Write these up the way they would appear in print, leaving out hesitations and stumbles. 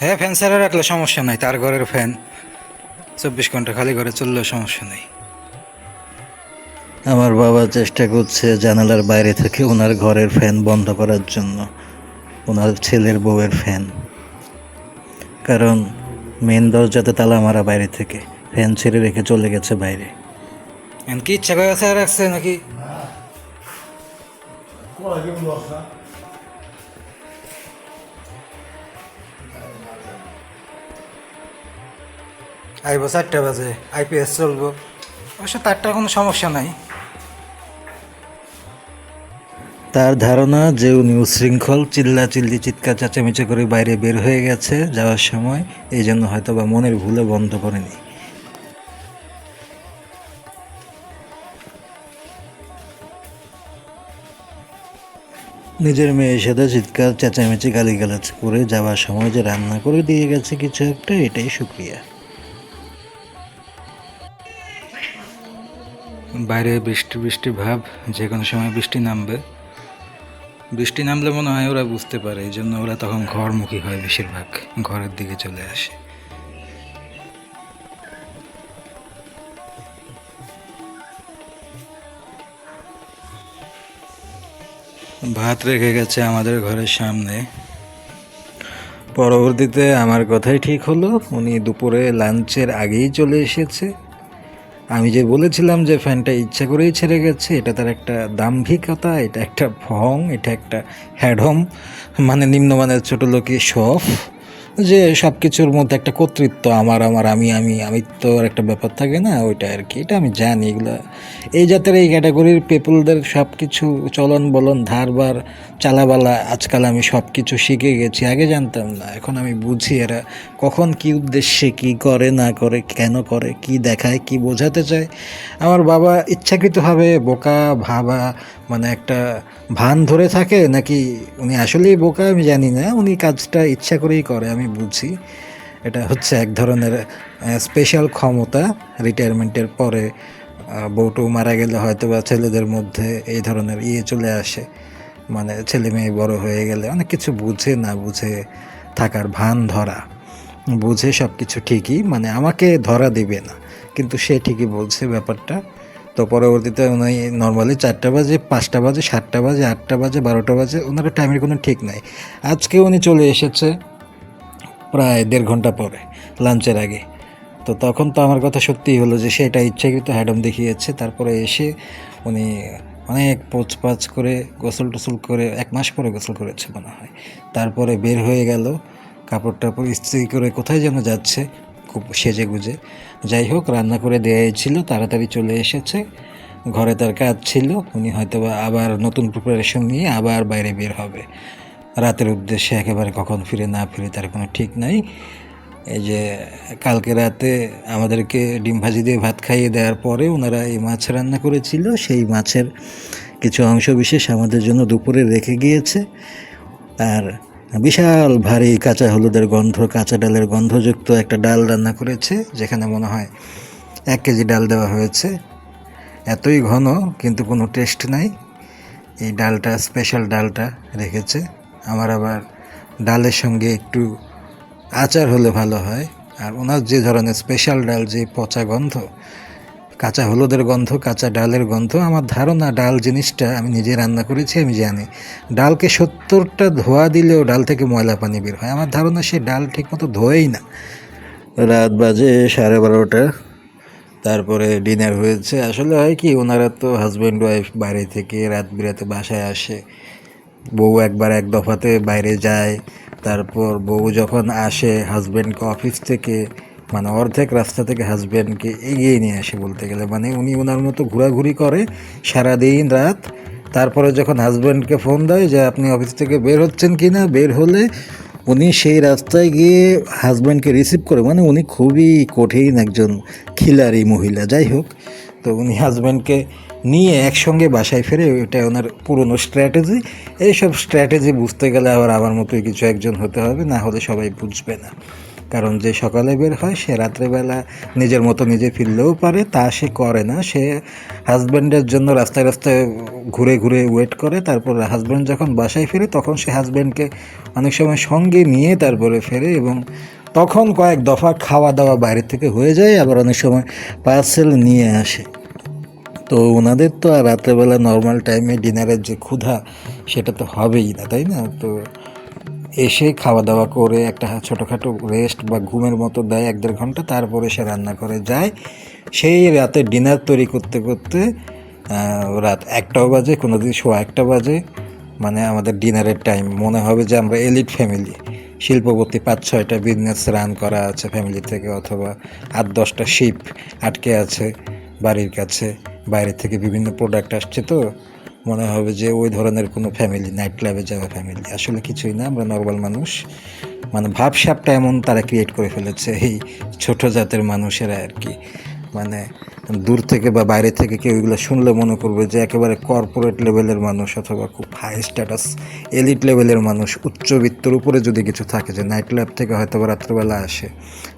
হ্যাঁ, ফ্যান ছাড়া রাখলে সমস্যা নাই, তার ঘরের ফ্যান 24 ঘন্টা খালি ঘরে চললেও সমস্যা নেই। আমার বাবা চেষ্টা করছে জানালার বাইরে থেকে ওনার ঘরের ফ্যান বন্ধ করার জন্য, ওনার ছেলের বউয়ের ফ্যান। কারণ মেন দরজাতে তালা মারা বাইরে থেকে, ফ্যান ছেড়ে রেখে চলে গেছে বাইরে। এখন কি ইচ্ছা করে ছাড়া রাখছে নাকি? আইব 4টা বাজে, আইপিএস চলবো, অবশ্য তারটা কোনো সমস্যা নাই। তার ধারণা যে উনি উশৃঙ্খল, চিল্লাচিল্লি চিৎকার চেঁচামেচি করে বাইরে বের হয়ে গেছে যাওয়ার সময়, এই জন্য হয়তো বা মনের ভুলে বন্ধ করেনি। নিজের মেয়ের সাথে চিৎকার চেঁচামেচি গালিগালাজ করে যাওয়ার সময় যে রান্না করে দিয়ে গেছে কিছু একটা, এটাই শুক্রিয়া। বাইরে বৃষ্টি বৃষ্টি ভাব, যে কোনো সময় বৃষ্টি নামবে। বৃষ্টি নামলে মনে হয় ওরা বুঝতে পারে, এই জন্য ওরা তখন ঘরমুখী হয়, বেশিরভাগ ঘরের দিকে চলে আসে। ভাত রেখে গেছে আমাদের ঘরের সামনে। পরবর্তীতে আমার কথাই ঠিক হলো, উনি দুপুরে লাঞ্চের আগেই চলে এসেছে। আমি যে বলেছিলাম যে ফ্যানটা ইচ্ছা করেই ছেড়ে গেছে, এটা তার একটা দাম্ভিকতা, এটা একটা ভং, এটা একটা হ্যাডম, মানে নিম্নমানের ছোটো লোকই শখ, যে সব কিছুর মধ্যে একটা কর্তৃত্ব, আমার আমার আমি আমি আমি তো একটা ব্যাপার থাকে না, ওইটা আর কি। এটা আমি জানি, এগুলো এই জাতের এই ক্যাটাগরির পিপুলদের সব কিছু চলন বলন ধারবার চালাবালা আজকাল আমি সব কিছু শিখে গেছি, আগে জানতাম না, এখন আমি বুঝি এরা কখন কি উদ্দেশ্যে কি করে না করে, কেন করে, কি দেখায়, কি বোঝাতে চায়। আমার বাবা ইচ্ছাকৃতভাবে বোকা ভাবা, মানে একটা ভান ধরে থাকে, নাকি উনি আসলেই বোকা আমি জানি না, উনি কাজটা ইচ্ছা করেই করে আমি বুঝি। এটা হচ্ছে এক ধরনের স্পেশাল ক্ষমতা। রিটায়ারমেন্টের পরে বউটু মারা গেলে হয়তো বা ছেলেদের মধ্যে এই ধরনের চলে আসে, মানে ছেলে মেয়ে বড় হয়ে গেলে অনেক কিছু বুঝে না বুঝে থাকার ভান ধরা, বুঝে সব কিছু ঠিকই, মানে আমাকে ধরা দিবে না, কিন্তু সে ঠিকই বলছে ব্যাপারটা। তো পরবর্তীতে উনি নর্মালি 4টা বাজে, 5টা বাজে, 7টা বাজে, 8টা বাজে, 12টা বাজে, ওনার টাইমের কোনো ঠিক নাই। আজকে উনি চলে এসেছে প্রায় 1.5 ঘন্টা পরে, লাঞ্চের আগে। তো তখন তো আমার কথা সত্যিই হলো যে সেটা ইচ্ছাকৃত হ্যাডম দেখিয়েছে। তারপরে এসে উনি অনেক পোচপাচ করে গোসল টোসল করে, 1 মাস পরে গোসল করেছে মনে হয়, তারপরে বের হয়ে গেল, কাপড় টাপড় ইস্ত্রি করে কোথায় যেন যাচ্ছে, খুব সেজে গুজে। যাই হোক, রান্না করে দেওয়াই ছিল, তাড়াতাড়ি চলে এসেছে, ঘরে তার কাজ ছিল, উনি হয়তো বা আবার নতুন প্রিপারেশন নিয়ে আবার বাইরে বের হবে রাতের উদ্দেশ্যে, একেবারে কখন ফিরে না ফিরে তার কোনো ঠিক নাই। এই যে কালকে রাতে আমাদেরকে ডিম ভাজি দিয়ে ভাত খাইয়ে দেওয়ার পরে ওনারা এই মাছ রান্না করেছিল, সেই মাছের কিছু অংশ বিশেষ আমাদের জন্য দুপুরে রেখে গিয়েছে। আর বিশাল ভারী কাঁচা হলুদের গন্ধ, কাঁচা ডালের গন্ধযুক্ত একটা ডাল রান্না করেছে, যেখানে মনে হয় 1 কেজি ডাল দেওয়া হয়েছে। এতই ঘন, কিন্তু কোনো টেস্ট নাই। এই ডালটা, স্পেশাল ডালটা রেখেছে। আমার আবার ডালের সঙ্গে একটু আচার হলে ভালো হয়। আর ওনার যে ধরনের স্পেশাল ডাল, যে পচা গন্ধ, কাঁচা হলুদের গন্ধ, কাঁচা ডালের গন্ধ, আমার ধারণা ডাল জিনিসটা, আমি নিজে রান্না করেছি, আমি জানি ডালকে 70টা ধোয়া দিলেও ডাল থেকে ময়লা পানি বের হয়। আমার ধারণা সে ডাল ঠিকমতো ধোয়েই না। রাত বাজে 12:30। তারপরে ডিনার হয়েছে। আসলে হয় কি, ওনারা তো হাজব্যান্ড ওয়াইফ বাইরে থেকে রাত বিরাতে বাসায় আসে, বউ একবার এক দফাতে বাইরে যায়, তারপর বউ যখন আসে হাজব্যান্ডকে অফিস থেকে, মানে অর্ধেক রাস্তা থেকে হাজব্যান্ডকে এগিয়ে নিয়ে আসে বলতে গেলে, মানে উনি ওনার মতো ঘোরাঘুরি করে সারাদিন রাত। তারপরে যখন হাজব্যান্ডকে ফোন দেয় যে আপনি অফিস থেকে বের হচ্ছেন কি না, বের হলে উনি সেই রাস্তায় গিয়ে হাজব্যান্ডকে রিসিভ করে, মানে উনি খুবই কঠিন একজন খিলাড়ি মহিলা। যাই হোক, তো উনি হাজব্যান্ডকে নিয়ে একসঙ্গে বাসায় ফেরে, এটা ওনার পুরনো স্ট্র্যাটেজি। এইসব স্ট্র্যাটেজি বুঝতে গেলে আবার আমার মতোই কিছু একজন হতে হবে, না হলে সবাই বুঝবে না। কারণ যে সকালে বের হয় সে রাত্রেবেলা নিজের মতো নিজে ফিরলেও পারে, তা সে করে না। সে হাজব্যান্ডের জন্য রাস্তায় রাস্তায় ঘুরে ঘুরে ওয়েট করে, তারপর হাজব্যান্ড যখন বাসায় ফিরে তখন সে হাজব্যান্ডকে অনেক সময় সঙ্গে নিয়ে তারপরে ফেরে, এবং তখন কয়েক দফা খাওয়া দাওয়া বাইরে থেকে হয়ে যায়, আবার অনেক সময় পার্সেল নিয়ে আসে। তো ওনাদের তো আর রাত্রেবেলা নর্মাল টাইমে ডিনারের যে ক্ষুধা সেটা তো হবেই না, তাই না? তো এসে খাওয়া দাওয়া করে একটা ছোটোখাটো রেস্ট বা ঘুমের মতো দেয় 1-1.5 ঘন্টা, তারপরে সে রান্না করে যায়। সেই রাতে ডিনার তৈরি করতে করতে রাত 1টাও বাজে, কোনো দিন 1:15 বাজে। মানে আমাদের ডিনারের টাইম মনে হবে যে আমরা এলিট ফ্যামিলি, শিল্পপতি, 5-6টা বিজনেস রান করা আছে ফ্যামিলি থেকে, অথবা 8-10টা শিপ আটকে আছে বাড়ির কাছে, বাইরে থেকে বিভিন্ন প্রোডাক্ট আসছে। তো মনে হবে যে ওই ধরনের কোনো ফ্যামিলি, নাইট ক্লাবে যাওয়া ফ্যামিলি। আসলে কিছুই না, আমরা নর্মাল মানুষ। মানে ভাবসাবটা এমন তারা ক্রিয়েট করে ফেলেছে এই ছোট জাতের মানুষেরা আর কি। মানে দূর থেকে বা বাইরে থেকে কেউ এগুলো শুনলে মনে করবে যে একেবারে কর্পোরেট লেভেলের মানুষ, অথবা খুব হাই স্ট্যাটাস এলিট লেভেলের মানুষ, উচ্চবিত্তর উপরে যদি কিছু থাকে, যে নাইট ক্লাব থেকে হয়তো বা রাত্রেবেলা আসে।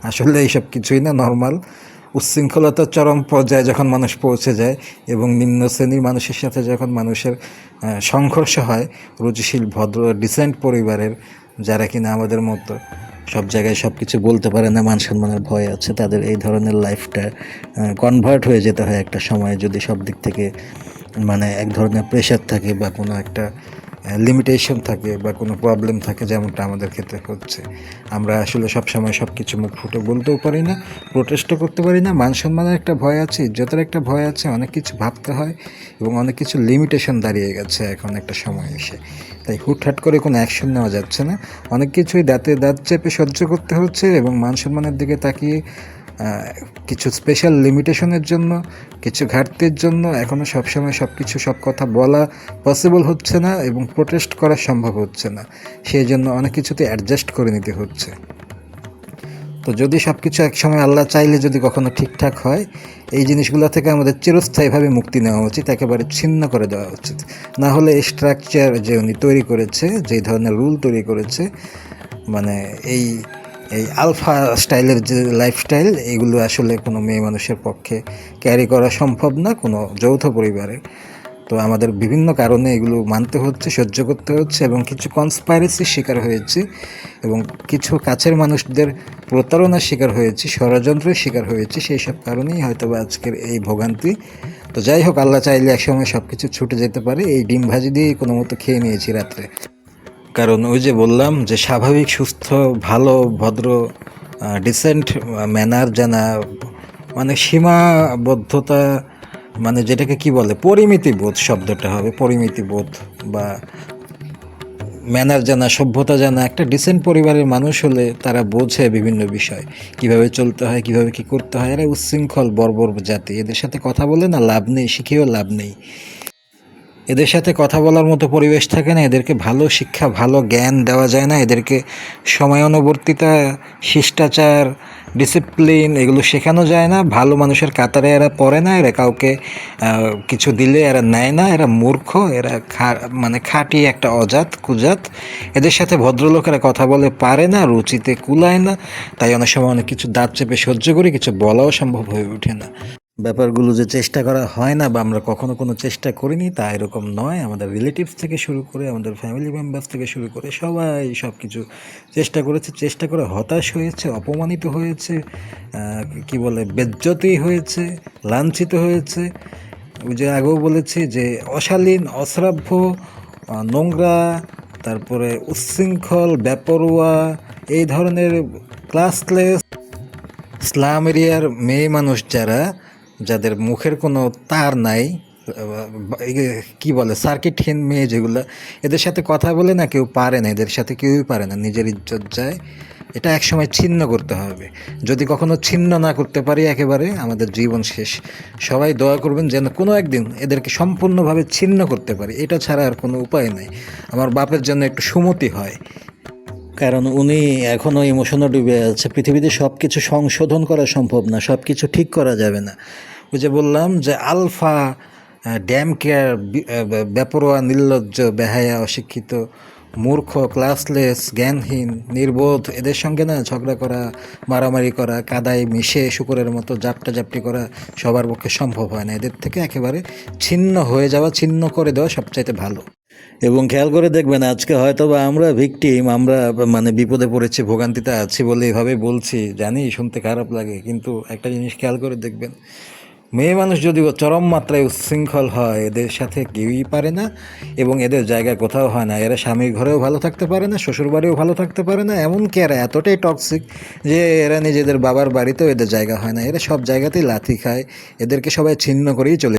আসলে এইসব কিছুই না, নর্মাল উচ্ছৃঙ্খলতার চরম পর্যায়ে যখন মানুষ পৌঁছে যায় এবং নিম্ন শ্রেণীর মানুষের সাথে যখন মানুষের সংঘর্ষ হয়, রুচিশীল ভদ্র ডিসেন্ট পরিবারের যারা কিনা আমাদের মতো সব জায়গায় সব কিছু বলতে পারে না, মান সম্মানের ভয় আছে, তাদের এই ধরনের লাইফটা কনভার্ট হয়ে যেতে হয় একটা সময়, যদি সব দিক থেকে মানে এক ধরনের প্রেশার থাকে বা কোনো একটা লিমিটেশন থাকে বা কোনো প্রবলেম থাকে, যেমনটা আমাদের ক্ষেত্রে হচ্ছে। আমরা আসলে সব সময় সব কিছু মুখ ফুটে বলতেও পারি না, প্রোটেস্টও করতে পারি না। মান সম্মানের একটা ভয় আছে, ইজ্জতের একটা ভয় আছে, অনেক কিছু ভাবতে হয় এবং অনেক কিছু লিমিটেশন দাঁড়িয়ে গেছে এখন একটা সময় এসে। তাই হুটহাট করে কোনো অ্যাকশন নেওয়া যাচ্ছে না, অনেক কিছুই দাঁতে দাঁত চেপে সহ্য করতে হচ্ছে, এবং মান সম্মানের দিকে তাকিয়ে কিছু স্পেশাল লিমিটেশনের জন্য, কিছু ঘাটতির জন্য এখনও সবসময় সব কিছু সব কথা বলা পসিবল হচ্ছে না এবং প্রোটেস্ট করা সম্ভব হচ্ছে না। সেই জন্য অনেক কিছুতে অ্যাডজাস্ট করে নিতে হচ্ছে। তো যদি সব কিছু একসময় আল্লাহ চাইলে যদি কখনো ঠিকঠাক হয়, এই জিনিসগুলো থেকে আমাদের চিরস্থায়ীভাবে মুক্তি নেওয়া উচিত, একেবারে ছিন্ন করে দেওয়া উচিত। না হলে এই স্ট্রাকচার যে উনি তৈরি করেছে, যেই ধরনের রুল তৈরি করেছে, মানে এই এই আলফা স্টাইলের যে লাইফস্টাইল, এগুলো আসলে কোনো মেয়ে মানুষের পক্ষে ক্যারি করা সম্ভব না কোনো যৌথ পরিবারে। তো আমাদের বিভিন্ন কারণে এগুলো মানতে হচ্ছে, সহ্য করতে হচ্ছে, এবং কিছু কনস্পাইরেসির শিকার হয়েছি, এবং কিছু কাছের মানুষদের প্রতারণার শিকার হয়েছি, ষড়যন্ত্রের শিকার হয়েছি। সেই সব কারণেই হয়তো বা আজকের এই ভোগান্তি। তো যাই হোক, আল্লাহ চাইলে একসময় সব কিছু ছুটে যেতে পারে। এই ডিম ভাজি দিয়েই কোনো মতো খেয়ে নিয়েছি রাত্রে, কারণ ওই যে বললাম যে স্বাভাবিক, সুস্থ, ভালো, ভদ্র, ডিসেন্ট ম্যানার জানা, মানে সীমাবদ্ধতা, মানে যেটাকে কি বলে, পরিমিতিবোধ শব্দটা হবে, পরিমিতিবোধ বা ম্যানার জানা, সভ্যতা জানা একটা ডিসেন্ট পরিবারের মানুষ হলে তারা বোঝে বিভিন্ন বিষয়, কিভাবে চলতে হয়, কিভাবে কি করতে হয়। এরা উচ্ছৃঙ্খল বর্বর জাতি, এদের সাথে কথা বলে না লাভ নেই, শিখেও লাভ নেই। এদের সাথে কথা বলার মতো পরিবেশ থাকে না, এদেরকে ভালো শিক্ষা, ভালো জ্ঞান দেওয়া যায় না, এদেরকে সময়ানুবর্তিতা, শিষ্টাচার, ডিসিপ্লিন এগুলো শেখানো যায় না। ভালো মানুষের কাতারে এরা পড়ে না, এরা কাউকে কিছু দিলে এরা নেয় না, এরা মূর্খ, এরা মানে খাঁটি একটা অজাত কুজাত। এদের সাথে ভদ্রলোকেরা কথা বলে পারে না, রুচিতে কুলায় না, তাই অনেক সময় অনেক কিছু দাঁত চেপে সহ্য করি, কিছু বলাও সম্ভব হয়ে ওঠে না। ব্যাপারগুলো যে চেষ্টা করা হয় না বা আমরা কখনো কোনো চেষ্টা করিনি তা এরকম নয়। আমাদের রিলেটিভস থেকে শুরু করে, আমাদের ফ্যামিলি মেম্বার্স থেকে শুরু করে সবাই সব কিছু চেষ্টা করেছে, চেষ্টা করে হতাশ হয়েছে, অপমানিত হয়েছে, কি বলে, বেজ্জতি হয়েছে, লাঞ্ছিত হয়েছে। ওই যে আগেও বলেছি যে অশালীন, অশ্রাব্য, নোংরা, তারপরে উচ্ছৃঙ্খল, বেপরোয়া, এই ধরনের ক্লাসলেস স্লাম এরিয়ার মেয়ে মানুষ যারা, যাদের মুখের কোনো তার নাই, কি বলে, সার্কিটহীন মেয়ে যেগুলো, এদের সাথে কথা বলে না কেউ পারে না, এদের সাথে কেউই পারে না, নিজের ইজ্জত যায়। এটা একসময় ছিন্ন করতে হবে। যদি কখনো ছিন্ন না করতে পারি একেবারে, আমাদের জীবন শেষ। সবাই দোয়া করবেন যেন কোনো একদিন এদেরকে সম্পূর্ণভাবে ছিন্ন করতে পারি, এটা ছাড়া আর কোনো উপায় নেই। আমার বাপের জন্য একটু সুমতি হয়, কারণ উনি এখনও ইমোশনে ডুবে আছে। পৃথিবীতে সব কিছু সংশোধন করা সম্ভব না, সব কিছু ঠিক করা যাবে না। ওই যে বললাম যে আলফা, ড্যাম কেয়ার, বেপরোয়া, নির্লজ্জ, বেহায়া, অশিক্ষিত, মূর্খ, ক্লাসলেস, জ্ঞানহীন, নির্বোধ এদের সঙ্গে না ঝগড়া করা, মারামারি করা, কাদায় মিশে শুকরের মতো জাপটি করা সবার পক্ষে সম্ভব হয় না। এদের থেকে একেবারে ছিন্ন হয়ে যাওয়া, ছিন্ন করে দেওয়া সবচাইতে ভালো। এবং খেয়াল করে দেখবেন আজকে হয়তো বা আমরা ভিকটিম, আমরা মানে বিপদে পড়েছি, ভোগান্তিতে আছি বলে এভাবে বলছি, জানি শুনতে খারাপ লাগে, কিন্তু একটা জিনিস খেয়াল করে দেখবেন, মেয়ে মানুষ যদি চরম মাত্রায় উচ্ছৃঙ্খল হয়, এদের সাথে কেউই পারে না এবং এদের জায়গা কোথাও হয় না। এরা স্বামীর ঘরেও ভালো থাকতে পারে না, শ্বশুরবাড়িও ভালো থাকতে পারে না, এমনকি এরা এতটাই টক্সিক যে এরা নিজেদের বাবার বাড়িতেও এদের জায়গা হয় না। এরা সব জায়গাতেই লাথি খায়, এদেরকে সবাই ছিন্ন করেই চলে